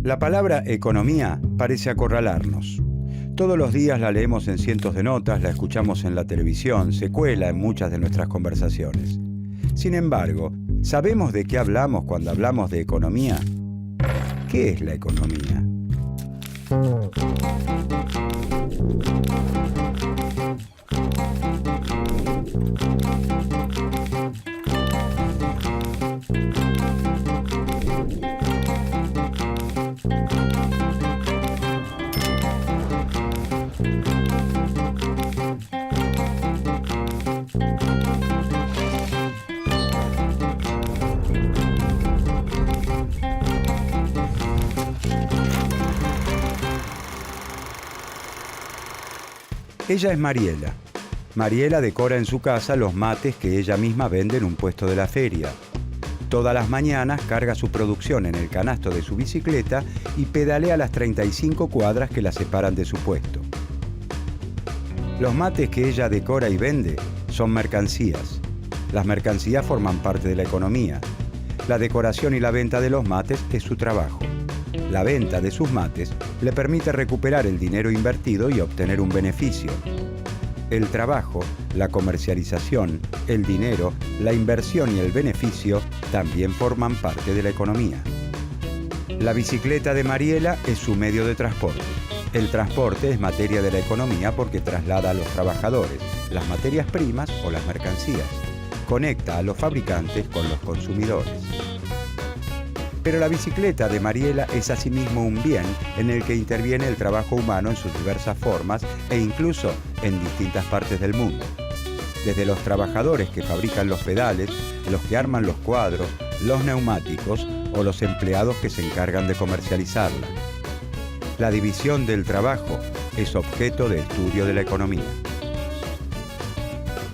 La palabra economía parece acorralarnos. Todos los días la leemos en cientos de notas, la escuchamos en la televisión, se cuela en muchas de nuestras conversaciones. Sin embargo, ¿sabemos de qué hablamos cuando hablamos de economía? ¿Qué es la economía? Ella es Mariela. Mariela decora en su casa los mates que ella misma vende en un puesto de la feria. Todas las mañanas carga su producción en el canasto de su bicicleta y pedalea las 35 cuadras que la separan de su puesto. Los mates que ella decora y vende son mercancías. Las mercancías forman parte de la economía. La decoración y la venta de los mates es su trabajo. La venta de sus mates le permite recuperar el dinero invertido y obtener un beneficio. El trabajo, la comercialización, el dinero, la inversión y el beneficio también forman parte de la economía. La bicicleta de Mariela es su medio de transporte. El transporte es materia de la economía porque traslada a los trabajadores las materias primas o las mercancías. Conecta a los fabricantes con los consumidores. Pero la bicicleta de Mariela es asimismo un bien en el que interviene el trabajo humano en sus diversas formas e incluso en distintas partes del mundo. Desde los trabajadores que fabrican los pedales, los que arman los cuadros, los neumáticos o los empleados que se encargan de comercializarla. La división del trabajo es objeto de estudio de la economía.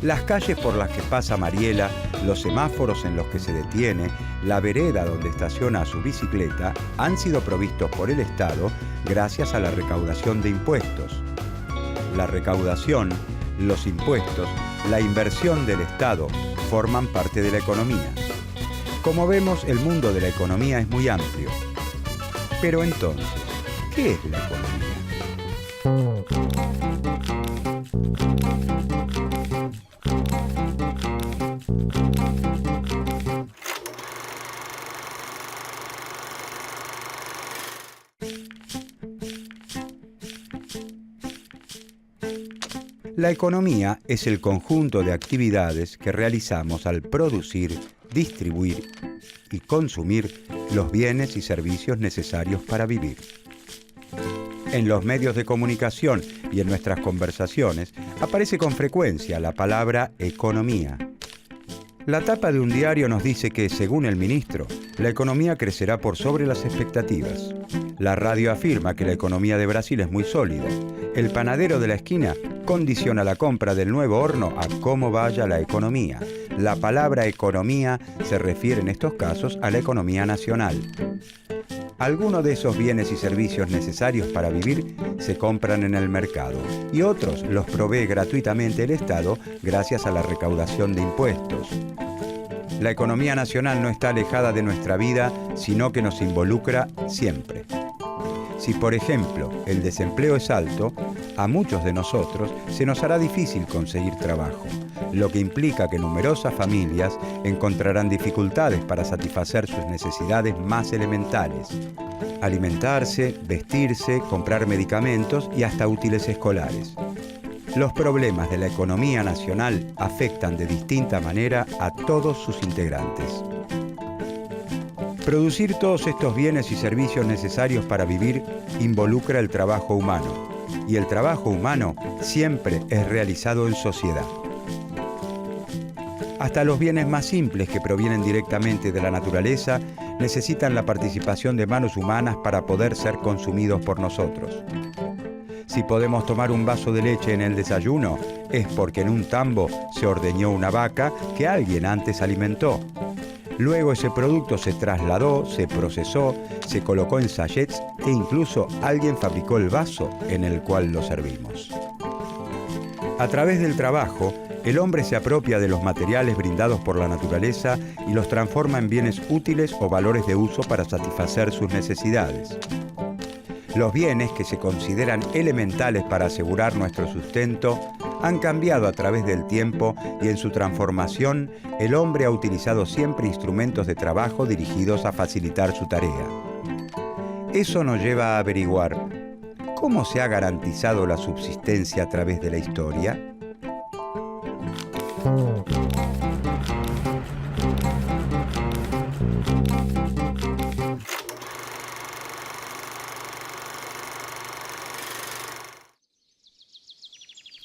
Las calles por las que pasa Mariela, los semáforos en los que se detiene, la vereda donde estaciona su bicicleta han sido provistos por el Estado gracias a la recaudación de impuestos. La recaudación, los impuestos, la inversión del Estado forman parte de la economía. Como vemos, el mundo de la economía es muy amplio. Pero entonces, ¿qué es la economía? La economía es el conjunto de actividades que realizamos al producir, distribuir y consumir los bienes y servicios necesarios para vivir. En los medios de comunicación y en nuestras conversaciones aparece con frecuencia la palabra economía. La tapa de un diario nos dice que, según el ministro, la economía crecerá por sobre las expectativas. La radio afirma que la economía de Brasil es muy sólida. El panadero de la esquina condiciona la compra del nuevo horno a cómo vaya la economía. La palabra economía se refiere en estos casos a la economía nacional. Algunos de esos bienes y servicios necesarios para vivir se compran en el mercado y otros los provee gratuitamente el Estado gracias a la recaudación de impuestos. La economía nacional no está alejada de nuestra vida, sino que nos involucra siempre. Si, por ejemplo, el desempleo es alto, a muchos de nosotros se nos hará difícil conseguir trabajo, lo que implica que numerosas familias encontrarán dificultades para satisfacer sus necesidades más elementales: alimentarse, vestirse, comprar medicamentos y hasta útiles escolares. Los problemas de la economía nacional afectan de distinta manera a todos sus integrantes. Producir todos estos bienes y servicios necesarios para vivir involucra el trabajo humano, y el trabajo humano siempre es realizado en sociedad. Hasta los bienes más simples que provienen directamente de la naturaleza necesitan la participación de manos humanas para poder ser consumidos por nosotros. Si podemos tomar un vaso de leche en el desayuno, es porque en un tambo se ordeñó una vaca que alguien antes alimentó. Luego ese producto se trasladó, se procesó, se colocó en sachets e incluso alguien fabricó el vaso en el cual lo servimos. A través del trabajo, el hombre se apropia de los materiales brindados por la naturaleza y los transforma en bienes útiles o valores de uso para satisfacer sus necesidades. Los bienes que se consideran elementales para asegurar nuestro sustento han cambiado a través del tiempo y en su transformación el hombre ha utilizado siempre instrumentos de trabajo dirigidos a facilitar su tarea. Eso nos lleva a averiguar ¿cómo se ha garantizado la subsistencia a través de la historia?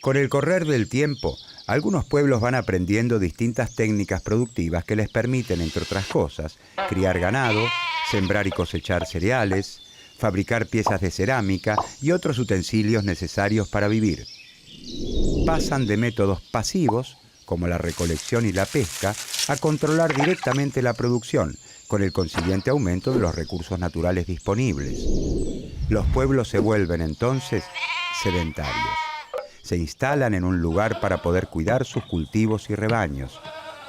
Con el correr del tiempo, algunos pueblos van aprendiendo distintas técnicas productivas que les permiten, entre otras cosas, criar ganado, sembrar y cosechar cereales, fabricar piezas de cerámica y otros utensilios necesarios para vivir. Pasan de métodos pasivos, como la recolección y la pesca, a controlar directamente la producción, con el consiguiente aumento de los recursos naturales disponibles. Los pueblos se vuelven entonces sedentarios. Se instalan en un lugar para poder cuidar sus cultivos y rebaños.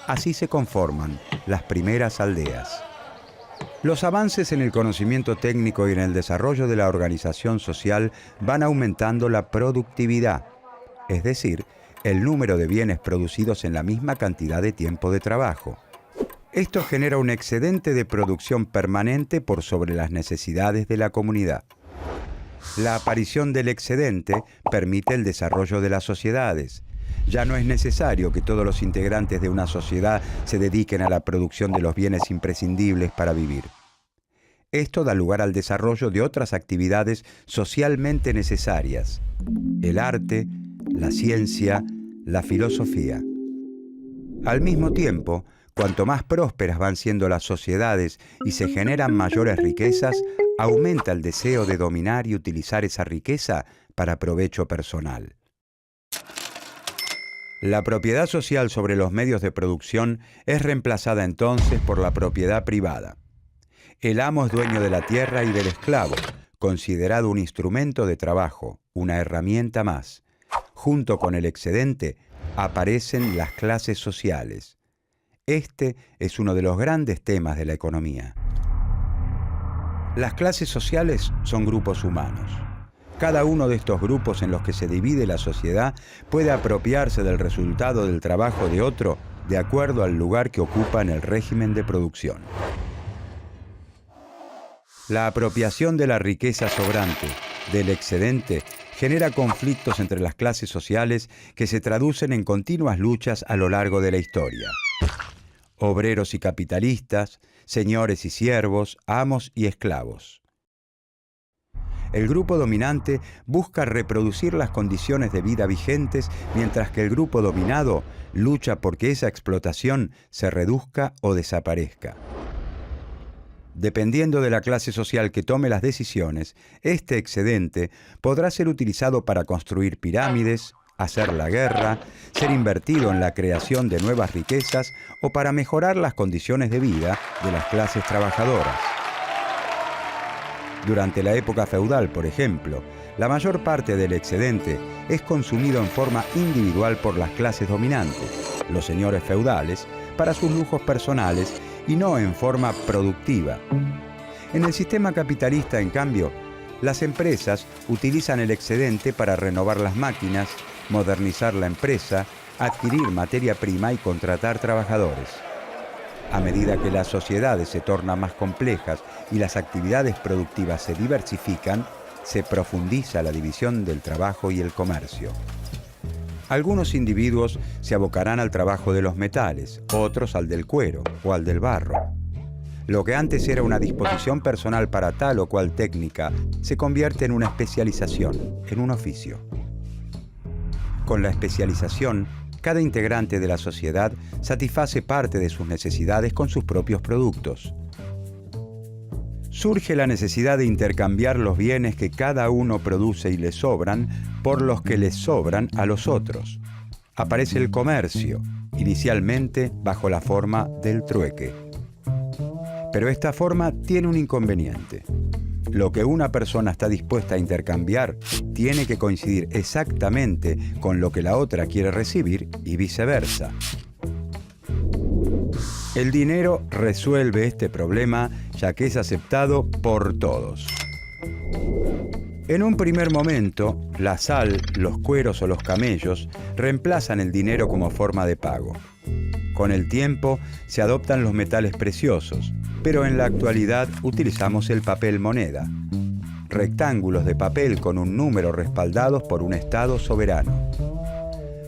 Así se conforman las primeras aldeas. Los avances en el conocimiento técnico y en el desarrollo de la organización social van aumentando la productividad, es decir, el número de bienes producidos en la misma cantidad de tiempo de trabajo. Esto genera un excedente de producción permanente por sobre las necesidades de la comunidad. La aparición del excedente permite el desarrollo de las sociedades. Ya no es necesario que todos los integrantes de una sociedad se dediquen a la producción de los bienes imprescindibles para vivir. Esto da lugar al desarrollo de otras actividades socialmente necesarias: el arte, la ciencia, la filosofía. Al mismo tiempo, cuanto más prósperas van siendo las sociedades y se generan mayores riquezas, aumenta el deseo de dominar y utilizar esa riqueza para provecho personal. La propiedad social sobre los medios de producción es reemplazada entonces por la propiedad privada. El amo es dueño de la tierra y del esclavo, considerado un instrumento de trabajo, una herramienta más. Junto con el excedente aparecen las clases sociales. Este es uno de los grandes temas de la economía. Las clases sociales son grupos humanos. Cada uno de estos grupos en los que se divide la sociedad puede apropiarse del resultado del trabajo de otro de acuerdo al lugar que ocupa en el régimen de producción. La apropiación de la riqueza sobrante, del excedente, genera conflictos entre las clases sociales que se traducen en continuas luchas a lo largo de la historia. Obreros y capitalistas, señores y siervos, amos y esclavos. El grupo dominante busca reproducir las condiciones de vida vigentes, mientras que el grupo dominado lucha porque esa explotación se reduzca o desaparezca. Dependiendo de la clase social que tome las decisiones, este excedente podrá ser utilizado para construir pirámides, hacer la guerra, ser invertido en la creación de nuevas riquezas o para mejorar las condiciones de vida de las clases trabajadoras. Durante la época feudal, por ejemplo, la mayor parte del excedente es consumido en forma individual por las clases dominantes, los señores feudales, para sus lujos personales y no en forma productiva. En el sistema capitalista, en cambio, las empresas utilizan el excedente para renovar las máquinas, modernizar la empresa, adquirir materia prima y contratar trabajadores. A medida que las sociedades se tornan más complejas y las actividades productivas se diversifican, se profundiza la división del trabajo y el comercio. Algunos individuos se abocarán al trabajo de los metales, otros al del cuero o al del barro. Lo que antes era una disposición personal para tal o cual técnica se convierte en una especialización, en un oficio. Con la especialización, cada integrante de la sociedad satisface parte de sus necesidades con sus propios productos. Surge la necesidad de intercambiar los bienes que cada uno produce y le sobran por los que les sobran a los otros. Aparece el comercio, inicialmente bajo la forma del trueque. Pero esta forma tiene un inconveniente. Lo que una persona está dispuesta a intercambiar tiene que coincidir exactamente con lo que la otra quiere recibir y viceversa. El dinero resuelve este problema ya que es aceptado por todos. En un primer momento, la sal, los cueros o los camellos reemplazan el dinero como forma de pago. Con el tiempo se adoptan los metales preciosos, pero en la actualidad utilizamos el papel moneda. Rectángulos de papel con un número respaldados por un Estado soberano.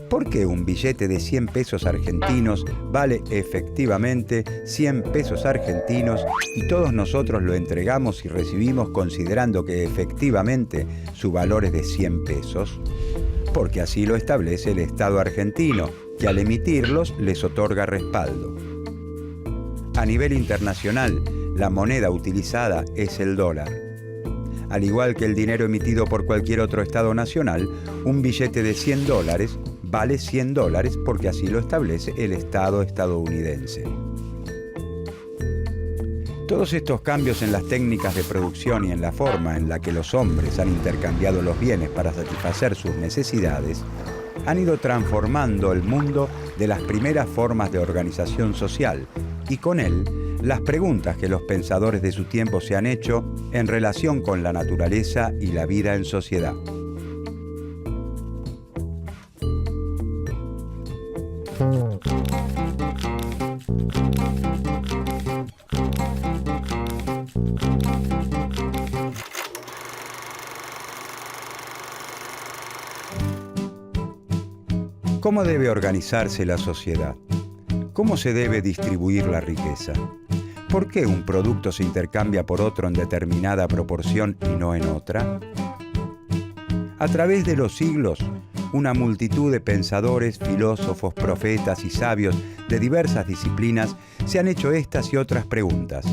¿Por qué un billete de 100 pesos argentinos vale efectivamente 100 pesos argentinos y todos nosotros lo entregamos y recibimos considerando que efectivamente su valor es de 100 pesos? Porque así lo establece el Estado argentino, que al emitirlos les otorga respaldo. A nivel internacional, la moneda utilizada es el dólar. Al igual que el dinero emitido por cualquier otro Estado nacional, un billete de $100 vale $100 porque así lo establece el Estado estadounidense. Todos estos cambios en las técnicas de producción y en la forma en la que los hombres han intercambiado los bienes para satisfacer sus necesidades han ido transformando el mundo de las primeras formas de organización social y con él las preguntas que los pensadores de su tiempo se han hecho en relación con la naturaleza y la vida en sociedad. ¿Cómo debe organizarse la sociedad? ¿Cómo se debe distribuir la riqueza? ¿Por qué un producto se intercambia por otro en determinada proporción y no en otra? A través de los siglos, una multitud de pensadores, filósofos, profetas y sabios de diversas disciplinas se han hecho estas y otras preguntas.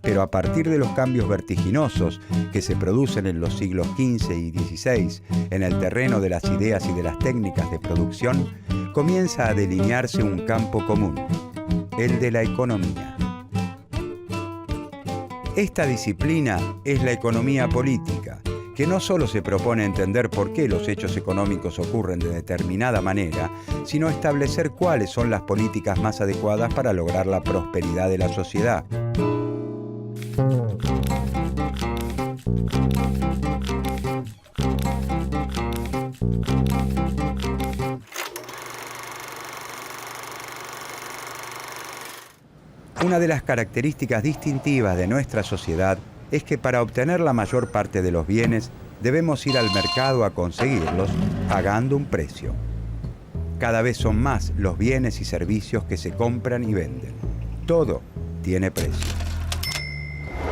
Pero a partir de los cambios vertiginosos que se producen en los siglos XV y XVI en el terreno de las ideas y de las técnicas de producción, comienza a delinearse un campo común, el de la economía. Esta disciplina es la economía política, que no solo se propone entender por qué los hechos económicos ocurren de determinada manera, sino establecer cuáles son las políticas más adecuadas para lograr la prosperidad de la sociedad. Una de las características distintivas de nuestra sociedad es que para obtener la mayor parte de los bienes debemos ir al mercado a conseguirlos pagando un precio. Cada vez son más los bienes y servicios que se compran y venden. Todo tiene precio.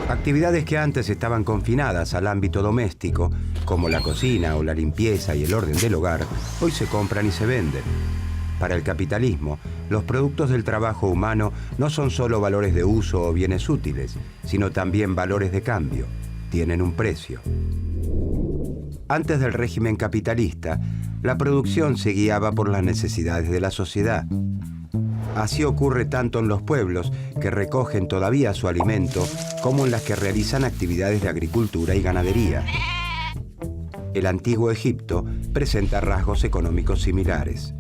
Actividades que antes estaban confinadas al ámbito doméstico, como la cocina o la limpieza y el orden del hogar, hoy se compran y se venden. Para el capitalismo, los productos del trabajo humano no son solo valores de uso o bienes útiles, sino también valores de cambio. Tienen un precio. Antes del régimen capitalista, la producción se guiaba por las necesidades de la sociedad. Así ocurre tanto en los pueblos, que recogen todavía su alimento, como en las que realizan actividades de agricultura y ganadería. El antiguo Egipto presenta rasgos económicos similares.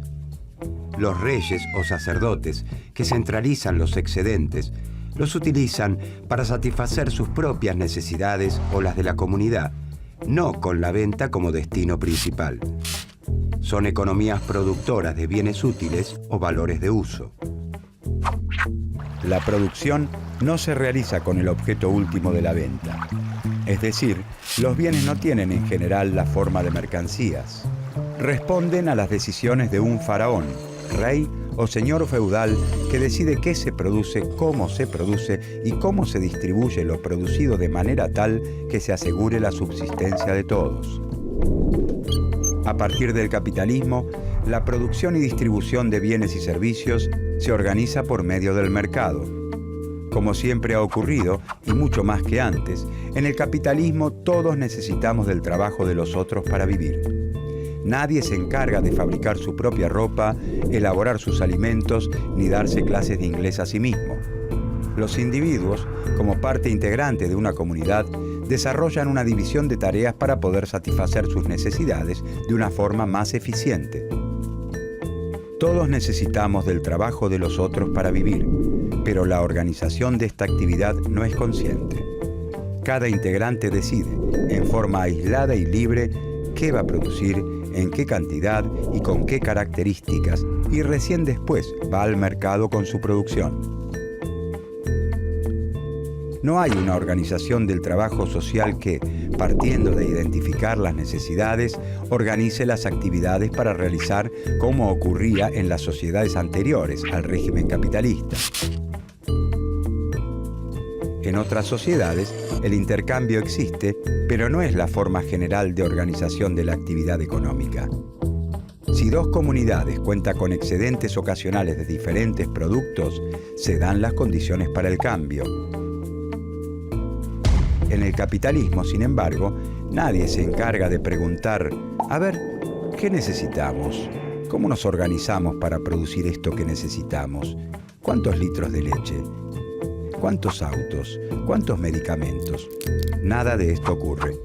Los reyes o sacerdotes, que centralizan los excedentes, los utilizan para satisfacer sus propias necesidades o las de la comunidad, no con la venta como destino principal. Son economías productoras de bienes útiles o valores de uso. La producción no se realiza con el objeto último de la venta. Es decir, los bienes no tienen en general la forma de mercancías. Responden a las decisiones de un faraón, rey o señor feudal que decide qué se produce y cómo se distribuye lo producido de manera tal que se asegure la subsistencia de todos. A partir del capitalismo, la producción y distribución de bienes y servicios se organiza por medio del mercado. Como siempre ha ocurrido, y mucho más que antes, en el capitalismo todos necesitamos del trabajo de los otros para vivir. Nadie se encarga de fabricar su propia ropa, elaborar sus alimentos, ni darse clases de inglés a sí mismo. Los individuos, como parte integrante de una comunidad, desarrollan una división de tareas para poder satisfacer sus necesidades de una forma más eficiente. Todos necesitamos del trabajo de los otros para vivir, pero la organización de esta actividad no es consciente. Cada integrante decide, en forma aislada y libre, qué va a producir, en qué cantidad y con qué características, y recién después va al mercado con su producción. No hay una organización del trabajo social que, partiendo de identificar las necesidades, organice las actividades para realizar como ocurría en las sociedades anteriores al régimen capitalista. En otras sociedades, el intercambio existe, pero no es la forma general de organización de la actividad económica. Si dos comunidades cuentan con excedentes ocasionales de diferentes productos, se dan las condiciones para el cambio. En el capitalismo, sin embargo, nadie se encarga de preguntar, a ver, ¿qué necesitamos? ¿Cómo nos organizamos para producir esto que necesitamos? ¿Cuántos litros de leche? ¿Cuántos autos? ¿Cuántos medicamentos? Nada de esto ocurre.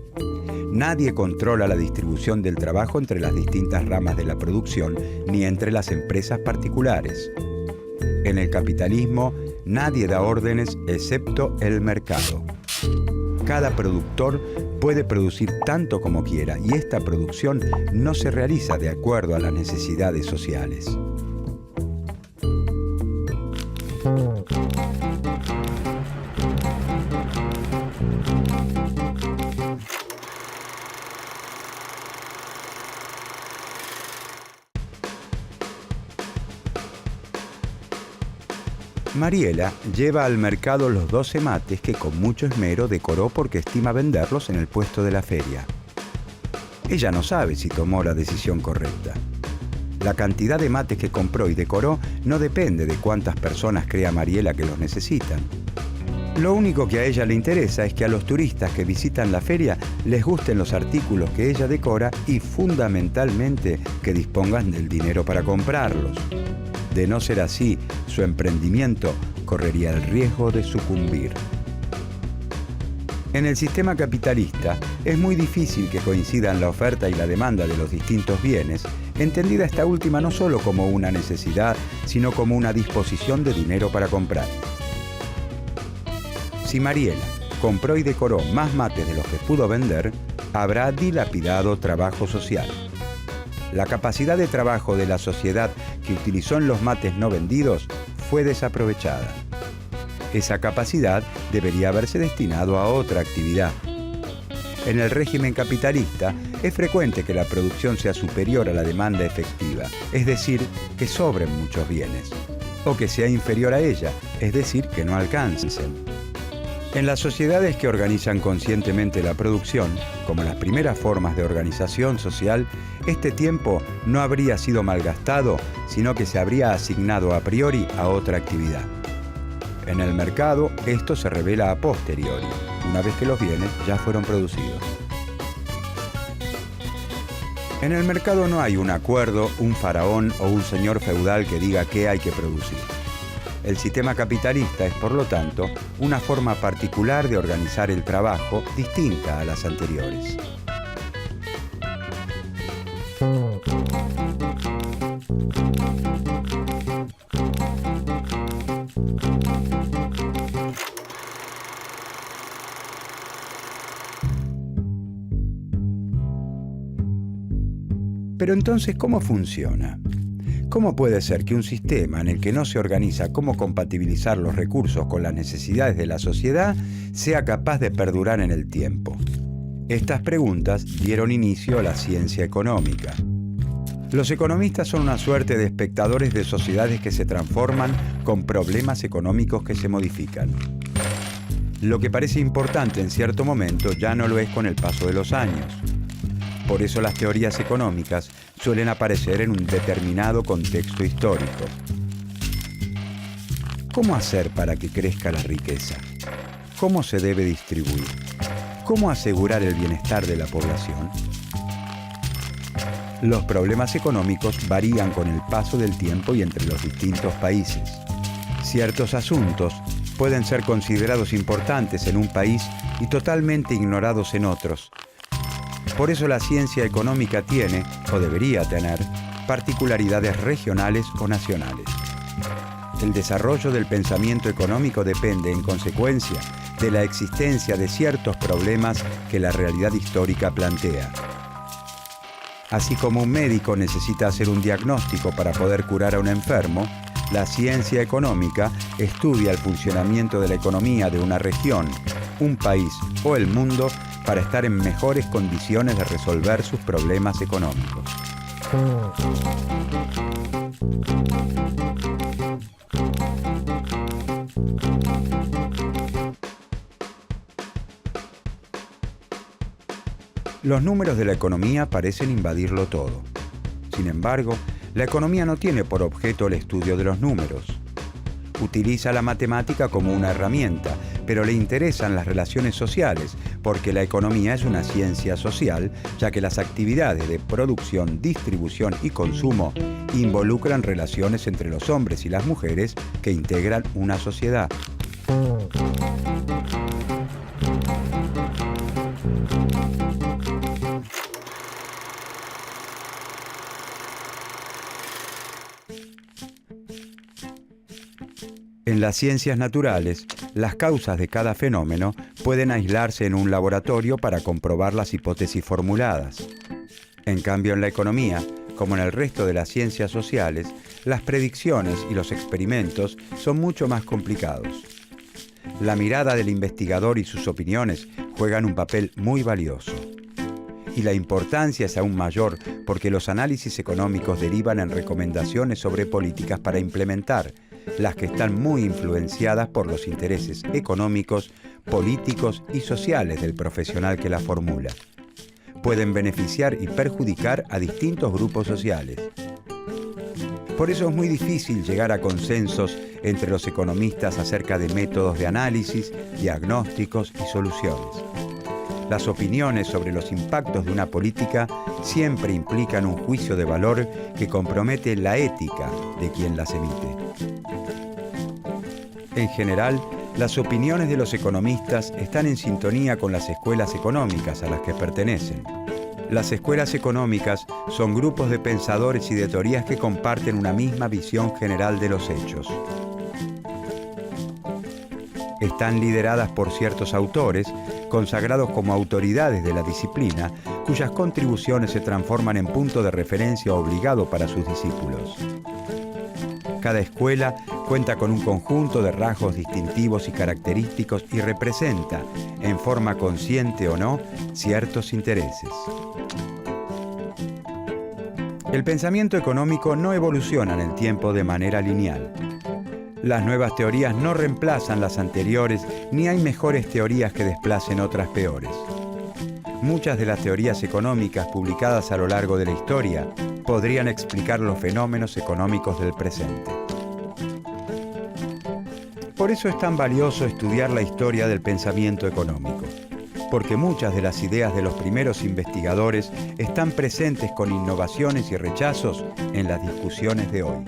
Nadie controla la distribución del trabajo entre las distintas ramas de la producción, ni entre las empresas particulares. En el capitalismo, nadie da órdenes excepto el mercado. Cada productor puede producir tanto como quiera y esta producción no se realiza de acuerdo a las necesidades sociales. Mariela lleva al mercado los 12 mates que con mucho esmero decoró porque estima venderlos en el puesto de la feria. Ella no sabe si tomó la decisión correcta. La cantidad de mates que compró y decoró no depende de cuántas personas crea Mariela que los necesitan. Lo único que a ella le interesa es que a los turistas que visitan la feria les gusten los artículos que ella decora y fundamentalmente que dispongan del dinero para comprarlos. De no ser así, su emprendimiento correría el riesgo de sucumbir. En el sistema capitalista es muy difícil que coincidan la oferta y la demanda de los distintos bienes, entendida esta última no solo como una necesidad, sino como una disposición de dinero para comprar. Si Mariela compró y decoró más mates de los que pudo vender, habrá dilapidado trabajo social. La capacidad de trabajo de la sociedad que utilizó en los mates no vendidos fue desaprovechada. Esa capacidad debería haberse destinado a otra actividad. En el régimen capitalista es frecuente que la producción sea superior a la demanda efectiva, es decir, que sobren muchos bienes, o que sea inferior a ella, es decir, que no alcancen. En las sociedades que organizan conscientemente la producción, como las primeras formas de organización social, este tiempo no habría sido malgastado, sino que se habría asignado a priori a otra actividad. En el mercado, esto se revela a posteriori, una vez que los bienes ya fueron producidos. En el mercado no hay un acuerdo, un faraón o un señor feudal que diga qué hay que producir. El sistema capitalista es, por lo tanto, una forma particular de organizar el trabajo distinta a las anteriores. Pero entonces, ¿cómo funciona? ¿Cómo puede ser que un sistema en el que no se organiza cómo compatibilizar los recursos con las necesidades de la sociedad sea capaz de perdurar en el tiempo? Estas preguntas dieron inicio a la ciencia económica. Los economistas son una suerte de espectadores de sociedades que se transforman con problemas económicos que se modifican. Lo que parece importante en cierto momento ya no lo es con el paso de los años. Por eso las teorías económicas suelen aparecer en un determinado contexto histórico. ¿Cómo hacer para que crezca la riqueza? ¿Cómo se debe distribuir? ¿Cómo asegurar el bienestar de la población? Los problemas económicos varían con el paso del tiempo y entre los distintos países. Ciertos asuntos pueden ser considerados importantes en un país y totalmente ignorados en otros. Por eso la ciencia económica tiene, o debería tener, particularidades regionales o nacionales. El desarrollo del pensamiento económico depende, en consecuencia, de la existencia de ciertos problemas que la realidad histórica plantea. Así como un médico necesita hacer un diagnóstico para poder curar a un enfermo, la ciencia económica estudia el funcionamiento de la economía de una región, un país o el mundo para estar en mejores condiciones de resolver sus problemas económicos. Los números de la economía parecen invadirlo todo. Sin embargo, la economía no tiene por objeto el estudio de los números. Utiliza la matemática como una herramienta, pero le interesan las relaciones sociales, porque la economía es una ciencia social, ya que las actividades de producción, distribución y consumo involucran relaciones entre los hombres y las mujeres que integran una sociedad. En las ciencias naturales, las causas de cada fenómeno pueden aislarse en un laboratorio para comprobar las hipótesis formuladas. En cambio, en la economía, como en el resto de las ciencias sociales, las predicciones y los experimentos son mucho más complicados. La mirada del investigador y sus opiniones juegan un papel muy valioso. Y la importancia es aún mayor porque los análisis económicos derivan en recomendaciones sobre políticas para implementar, las que están muy influenciadas por los intereses económicos, políticos y sociales del profesional que la formula. Pueden beneficiar y perjudicar a distintos grupos sociales. Por eso es muy difícil llegar a consensos entre los economistas acerca de métodos de análisis, diagnósticos y soluciones. Las opiniones sobre los impactos de una política siempre implican un juicio de valor que compromete la ética de quien las emite. En general, las opiniones de los economistas están en sintonía con las escuelas económicas a las que pertenecen. Las escuelas económicas son grupos de pensadores y de teorías que comparten una misma visión general de los hechos. Están lideradas por ciertos autores, consagrados como autoridades de la disciplina, cuyas contribuciones se transforman en punto de referencia obligado para sus discípulos. Cada escuela cuenta con un conjunto de rasgos distintivos y característicos y representa, en forma consciente o no, ciertos intereses. El pensamiento económico no evoluciona en el tiempo de manera lineal. Las nuevas teorías no reemplazan las anteriores, ni hay mejores teorías que desplacen otras peores. Muchas de las teorías económicas publicadas a lo largo de la historia podrían explicar los fenómenos económicos del presente. Por eso es tan valioso estudiar la historia del pensamiento económico, porque muchas de las ideas de los primeros investigadores están presentes con innovaciones y rechazos en las discusiones de hoy.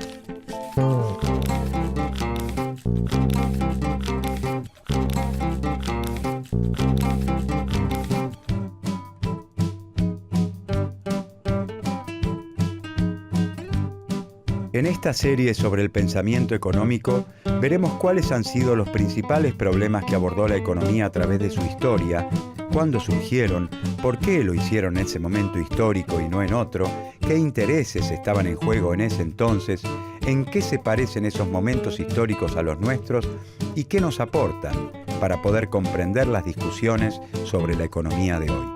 En esta serie sobre el pensamiento económico, veremos cuáles han sido los principales problemas que abordó la economía a través de su historia, cuándo surgieron, por qué lo hicieron en ese momento histórico y no en otro, qué intereses estaban en juego en ese entonces, en qué se parecen esos momentos históricos a los nuestros y qué nos aportan para poder comprender las discusiones sobre la economía de hoy.